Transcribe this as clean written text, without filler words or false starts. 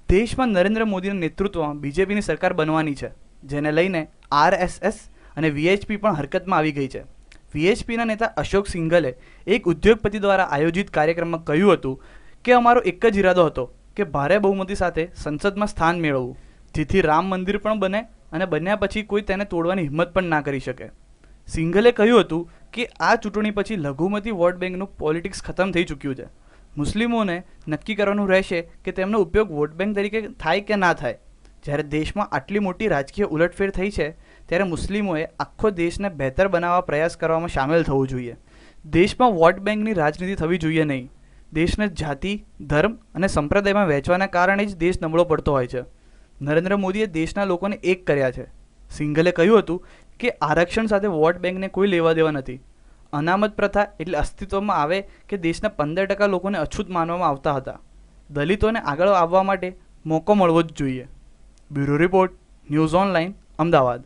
દેશમાં નરેન્દ્ર મોદીના નેતૃત્વમાં બીજેપીની સરકાર બનવાની છે, જેને લઈને આરએસએસ અને વીએચપી પણ હરકતમાં આવી ગઈ છે. વીએચપીના નેતા અશોક સિંઘલે એક ઉદ્યોગપતિ દ્વારા આયોજિત કાર્યક્રમમાં કહ્યું હતું કે અમારો એક જ ઇરાદો હતો કે ભારે બહુમતી સાથે સંસદમાં સ્થાન મેળવવું, જેથી રામ મંદિર પણ બને અને બન્યા પછી કોઈ તેને તોડવાની હિંમત પણ ના કરી શકે. સિંઘલે કહ્યું હતું કે આ ચૂંટણી પછી લઘુમતી વોટ બેંકનું પોલિટિક્સ ખતમ થઈ ચૂક્યું છે. મુસ્લિમોને નક્કી કરવાનું રહેશે કે તેમનો ઉપયોગ વોટ બેંક તરીકે થાય કે ના થાય. જ્યારે દેશમાં આટલી મોટી રાજકીય ઉલટફેર થઈ છે, ત્યારે મુસ્લિમોએ આખો દેશને બહેતર બનાવવા પ્રયાસ કરવામાં સામેલ થવું જોઈએ. દેશમાં વોટ બેંકની રાજનીતિ થવી જોઈએ નહીં. દેશને જાતિ, ધર્મ અને સંપ્રદાયમાં વહેંચવાના કારણે જ દેશ નબળો પડતો હોય છે. નરેન્દ્ર મોદીએ દેશના લોકોને એક કર્યા છે. સિંઘલે કહ્યું હતું કે આરક્ષણ સાથે વોટ બેંકને કોઈ લેવા દેવા નથી. અનામત પ્રથા એટલે અસ્તિત્વમાં આવે કે દેશના 15% લોકોને અછૂત માનવામાં આવતા હતા. દલિતોને આગળ આવવા માટે મોકો મળવો જ જોઈએ. Bureau report, news online, Ahmedabad.